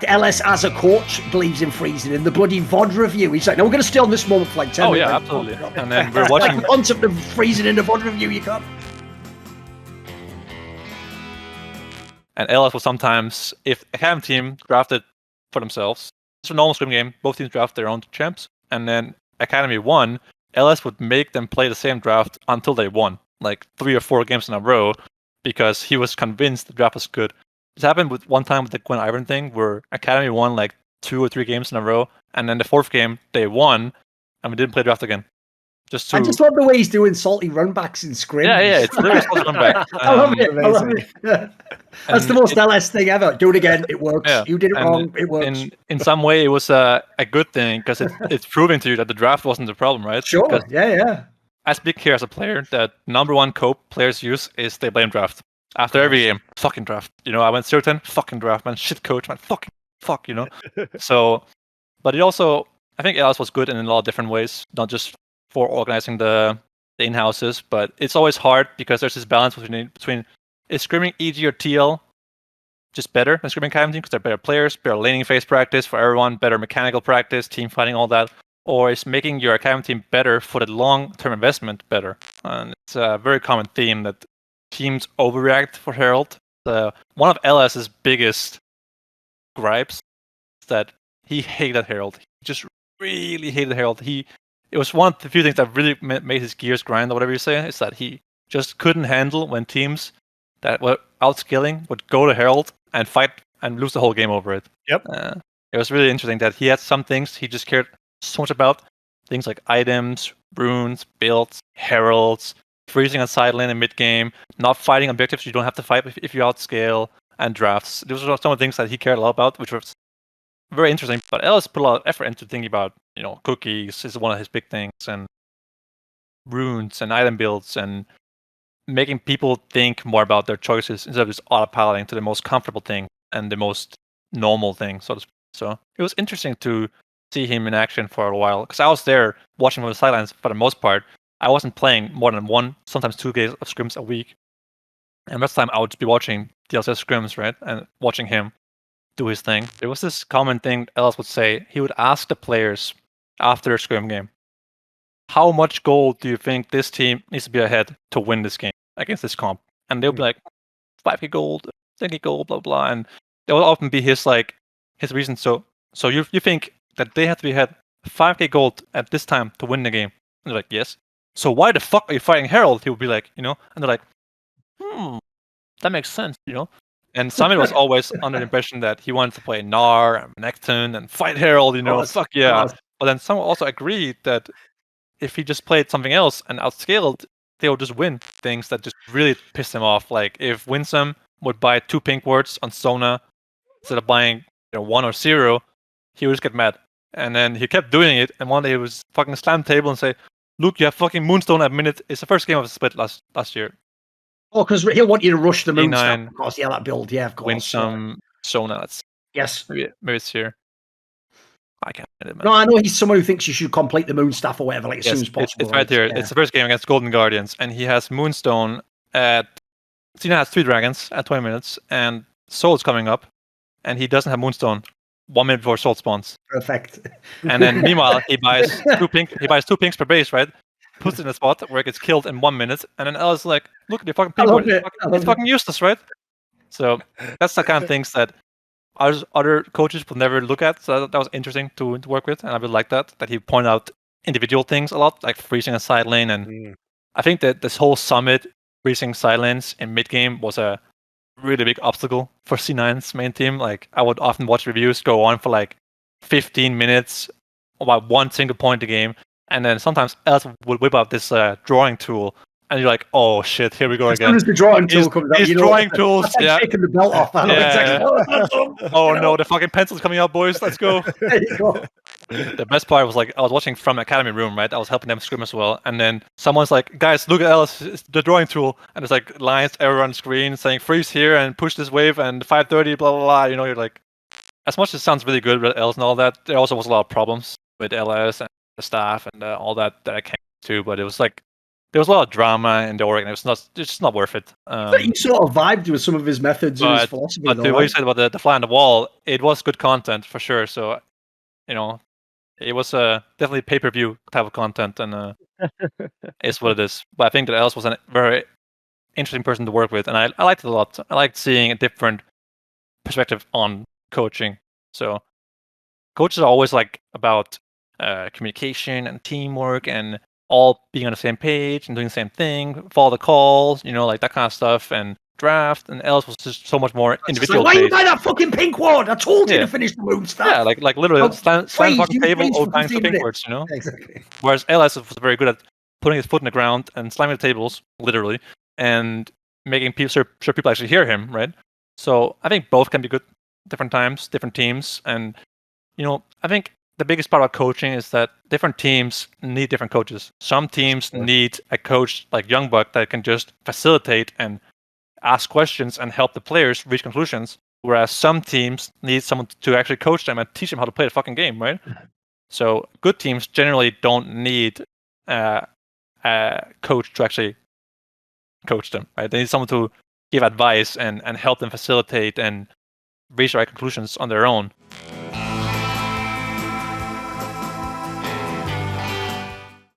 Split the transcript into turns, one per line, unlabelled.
like LS as a coach believes in freezing. In the bloody VOD review, he's like, "No, we're going to stay on this moment for like 10 minutes."
Oh yeah, absolutely. And then we're watching
the concept of freezing in the VOD review. You can't.
And LS will sometimes, if a Academy team drafted for themselves, it's a normal scrim game. Both teams draft their own champs, and then Academy won. LS would make them play the same draft until they won, like 3 or 4 games in a row, because he was convinced the draft was good. This happened with one time with the Gwen Iron thing, where Academy won like 2 or 3 games in a row, and then the 4th game they won, and we didn't play draft again.
I just love the way he's doing salty runbacks in scrims.
Yeah, it's literally salty runback.
I love it. Yeah. That's the most LS thing ever. Do it again. It works.
Yeah.
You did it wrong. It works.
In some way, it was a good thing because it's proving to you that the draft wasn't the problem, right?
Sure.
Because
yeah.
I speak here as a player that number one cope players use is they blame draft. After every game, fucking draft. I went 0-10, fucking draft, man. Shit coach, man. Fuck, So, but it also, I think LS was good in a lot of different ways, not just for organizing the in-houses, but it's always hard because there's this balance between is scrimming EG or TL just better than scrimming Academy team because they're better players, better laning phase practice for everyone, better mechanical practice, team fighting, all that, or is making your Academy team better for the long-term investment better. And it's a very common theme that teams overreact for Herald. One of LS's biggest gripes is that he hated Herald. He just really hated Herald. It was one of the few things that really made his gears grind, or whatever you say, is that he just couldn't handle when teams that were outscaling would go to Herald and fight and lose the whole game over it.
Yep.
It was really interesting that he had some things he just cared so much about. Things like items, runes, builds, heralds, freezing on side lane in mid-game, not fighting objectives you don't have to fight if you outscale, and drafts. Those were some of the things that he cared a lot about, which was very interesting. But Ellis put a lot of effort into thinking about, cookies is one of his big things, and runes and item builds, and making people think more about their choices instead of just autopiloting to the most comfortable thing and the most normal thing, so to speak. So it was interesting to see him in action for a while, because I was there watching from the sidelines for the most part. I wasn't playing more than 1, sometimes 2 games of scrims a week. And most of the time I would just be watching DLCS scrims, right? And watching him do his thing. There was this common thing Ellis would say. He would ask the players after a scrim game, how much gold do you think this team needs to be ahead to win this game against this comp? And they'll be like, 5k gold, 10k gold, blah, blah. And that will often be his reason. So you think that they have to be ahead 5k gold at this time to win the game? And they're like, yes. So why the fuck are you fighting Herald? He would be like, and they're like, that makes sense, And Summit was always under the impression that he wanted to play Gnar and Necton and fight Herald, fuck yeah. But then someone also agreed that if he just played something else and outscaled, they would just win things that just really pissed him off. Like if Winsome would buy 2 pink wards on Sona instead of buying 1 or 0, he would just get mad. And then he kept doing it, and one day he was fucking slam the table and say, "Look, you have fucking Moonstone at minute." It's the first game of the split last year.
Oh, because he'll want you to rush the Moonstone.
A9,
Of course, yeah, that build, yeah, of course.
Winsome, Sona.
Yes.
Maybe it's here. I can't find it, man.
No, I know he's someone who thinks you should complete the Moonstaff or whatever, as soon as possible.
It's right here. Yeah. It's the first game against Golden Guardians, and he has Moonstone at... Cena has 3 dragons at 20 minutes, and Soul's coming up, and he doesn't have Moonstone 1 minute before Soul spawns.
Perfect.
And then, meanwhile, he buys 2 pinks per base, right? Puts it in a spot where it gets killed in 1 minute, and then Ella's like, look at the fucking pink board. It's fucking useless, right? So that's the kind of things that other coaches will never look at. So that was interesting to work with, and I really like that he pointed out individual things a lot, like freezing a side lane. And I think that this whole Summit freezing side lanes in mid game was a really big obstacle for C9's main team. Like I would often watch reviews go on for like 15 minutes about 1 single point a game, and then sometimes else would whip out this drawing tool. And you're like, oh shit, here we go again.
As soon as the drawing tool comes out,
drawing tools,
like taking the belt off.
Oh no, the fucking pencil's coming out, boys. Let's go.
There you go.
The best part was I was watching from Academy room, right? I was helping them scrim as well, and then someone's like, guys, look at Alice, it's the drawing tool, and there's like lines everywhere on the screen saying freeze here and push this wave and 530, blah blah blah. You're like, as much as it sounds really good with Alice and all that, there also was a lot of problems with LS and the staff and all that I came to, but it was like there was a lot of drama in the org, and it's just not worth it.
You sort of vibed with some of his methods and his philosophy.
But
though,
what you said about the fly on the wall, it was good content for sure. So, it was definitely pay-per-view type of content, and it's what it is. But I think that Els was a very interesting person to work with, and I liked it a lot. I liked seeing a different perspective on coaching. So, coaches are always like about communication and teamwork and all being on the same page and doing the same thing, follow the calls, like that kind of stuff, and draft. And Els was just so much more individual.
Why you buy that fucking pink ward? I told you to finish the moon stuff.
Yeah, like literally slam the fucking table or bang some pink words,
Exactly.
Whereas LS was very good at putting his foot in the ground and slamming the tables, literally, and making sure people actually hear him, right? So I think both can be good different times, different teams. And, I think the biggest part about coaching is that different teams need different coaches. Some teams need a coach like Youngbuck that can just facilitate and ask questions and help the players reach conclusions. Whereas some teams need someone to actually coach them and teach them how to play the fucking game, right? So good teams generally don't need a coach to actually coach them, right? They need someone to give advice and help them facilitate and reach the right conclusions on their own.